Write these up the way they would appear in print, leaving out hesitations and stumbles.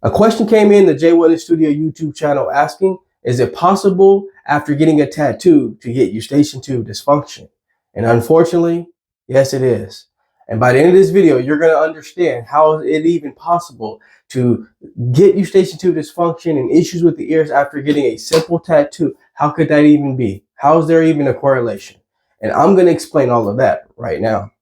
A question came in the Jaye Studio YouTube channel asking, is it possible after getting a tattoo to get Eustachian tube dysfunction? And unfortunately, yes it is. And by the end of this video, you're going to understand how it even possible to get Eustachian tube dysfunction and issues with the ears after getting a simple tattoo. How could that even be? How is there even a correlation? And I'm going to explain all of that right now.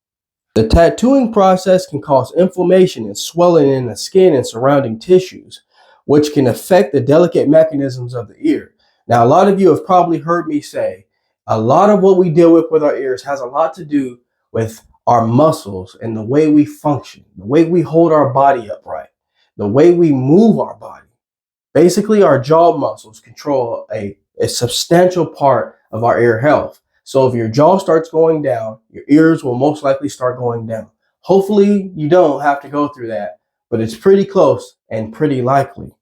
The tattooing process can cause inflammation and swelling in the skin and surrounding tissues, which can affect the delicate mechanisms of the ear. Now, a lot of you have probably heard me say, a lot of what we deal with our ears has a lot to do with our muscles and the way we function, the way we hold our body upright, the way we move our body. Basically, our jaw muscles control a substantial part of our ear health. So if your jaw starts going down, your ears will most likely start going down. Hopefully you don't have to go through that, but it's pretty close and pretty likely.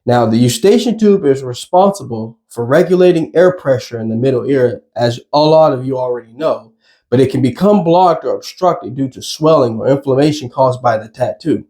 Now, the Eustachian tube is responsible for regulating air pressure in the middle ear, as a lot of you already know, but it can become blocked or obstructed due to swelling or inflammation caused by the tattoo.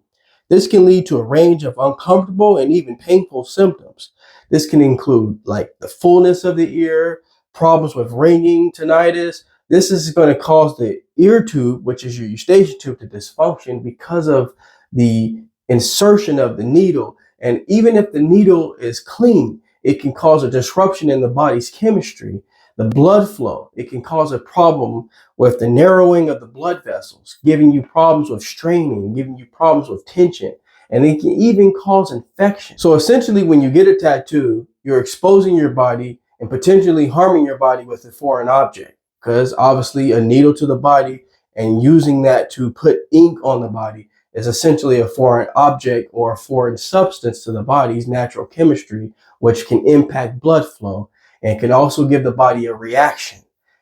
This can lead to a range of uncomfortable and even painful symptoms. This can include like the fullness of the ear, problems with ringing, tinnitus. This is going to cause the ear tube, which is your Eustachian tube, to dysfunction because of the insertion of the needle. And even if the needle is clean, it can cause a disruption in the body's chemistry, the blood flow. It can cause a problem with the narrowing of the blood vessels, giving you problems with straining, giving you problems with tension, and it can even cause infection. So essentially, when you get a tattoo, you're exposing your body and potentially harming your body with a foreign object, because obviously a needle to the body and using that to put ink on the body is essentially a foreign object or a foreign substance to the body's natural chemistry, which can impact blood flow and can also give the body a reaction.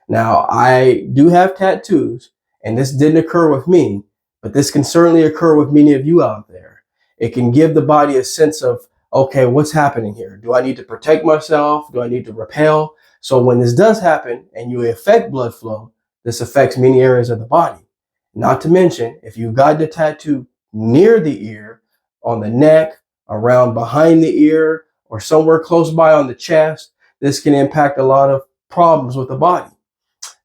Now, I do have tattoos, and this didn't occur with me, but this can certainly occur with many of you out there. It can give the body a sense of, okay, what's happening here? Do I need to protect myself? Do I need to repel? So when this does happen and you affect blood flow, this affects many areas of the body. Not to mention, if you've got the tattoo near the ear, on the neck, around behind the ear, or somewhere close by on the chest, this can impact a lot of problems with the body.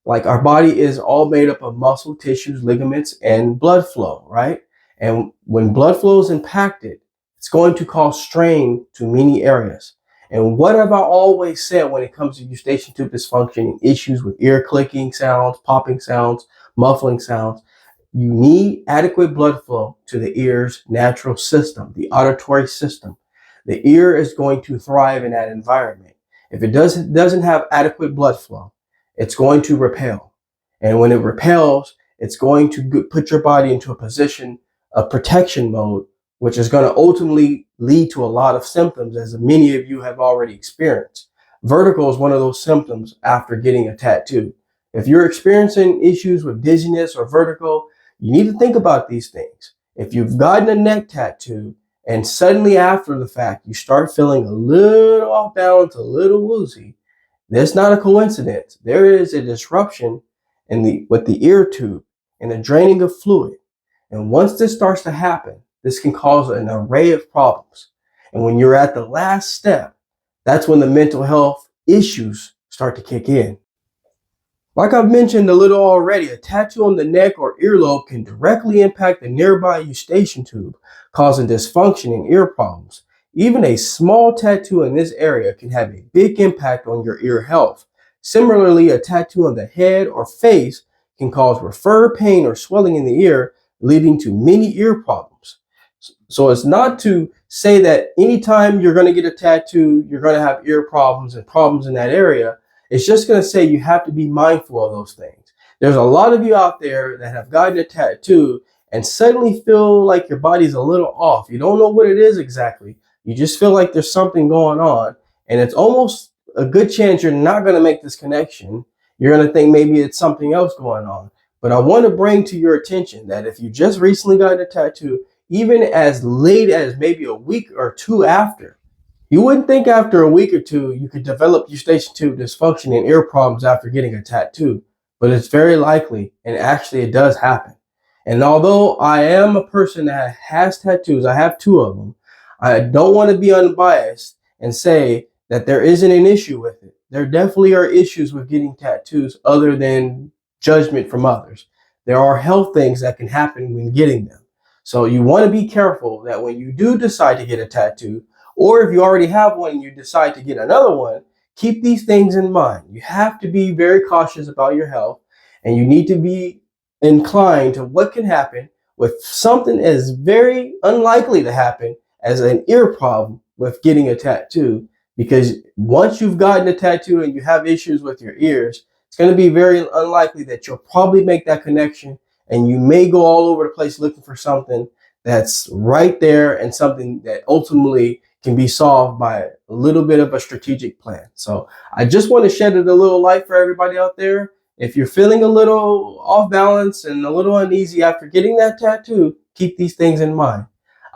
Like, our body is all made up of muscle, tissues, ligaments, and blood flow, right? And when blood flow is impacted, it's going to cause strain to many areas. And what have I always said when it comes to Eustachian tube dysfunction and issues with ear clicking sounds, popping sounds, muffling sounds? You need adequate blood flow to the ear's natural system, the auditory system. The ear is going to thrive in that environment. If it doesn't have adequate blood flow, it's going to repel. And when it repels, it's going to put your body into a position of protection mode, which is going to ultimately lead to a lot of symptoms, as many of you have already experienced. Vertigo is one of those symptoms after getting a tattoo. If you're experiencing issues with dizziness or vertigo, you need to think about these things. If you've gotten a neck tattoo and suddenly after the fact you start feeling a little off balance, a little woozy, that's not a coincidence. There is a disruption with the ear tube and a draining of fluid. And once this starts to happen, this can cause an array of problems. And when you're at the last step, that's when the mental health issues start to kick in. Like I've mentioned a little already, a tattoo on the neck or earlobe can directly impact the nearby Eustachian tube, causing dysfunction and ear problems. Even a small tattoo in this area can have a big impact on your ear health. Similarly, a tattoo on the head or face can cause referred pain or swelling in the ear, leading to many ear problems. So it's not to say that anytime you're going to get a tattoo, you're going to have ear problems and problems in that area. It's just going to say you have to be mindful of those things. There's a lot of you out there that have gotten a tattoo and suddenly feel like your body's a little off. You don't know what it is exactly. You just feel like there's something going on, and it's almost a good chance you're not going to make this connection. You're going to think maybe it's something else going on. But I want to bring to your attention that if you just recently got a tattoo, even as late as maybe a week or two after, you wouldn't think after a week or two you could develop Eustachian tube dysfunction and ear problems after getting a tattoo, but it's very likely, and actually it does happen. And although I am a person that has tattoos, I have 2 of them, I don't want to be unbiased and say that there isn't an issue with it. There definitely are issues with getting tattoos other than judgment from others. There are health things that can happen when getting them. So you want to be careful that when you do decide to get a tattoo, or if you already have one and you decide to get another one, keep these things in mind. You have to be very cautious about your health, and you need to be inclined to what can happen with something as very unlikely to happen as an ear problem with getting a tattoo. Because once you've gotten a tattoo and you have issues with your ears, it's going to be very unlikely that you'll probably make that connection, and you may go all over the place looking for something that's right there and something that ultimately can be solved by a little bit of a strategic plan. So I just want to shed a little light for everybody out there. If you're feeling a little off balance and a little uneasy after getting that tattoo, keep these things in mind.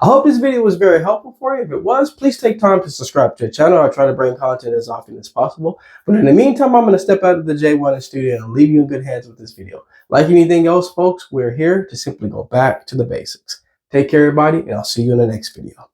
I hope this video was very helpful for you. If it was, please take time to subscribe to the channel. I try to bring content as often as possible. But in the meantime, I'm going to step out of the Jaye studio and leave you in good hands with this video. Like anything else, folks, we're here to simply go back to the basics. Take care, everybody, and I'll see you in the next video.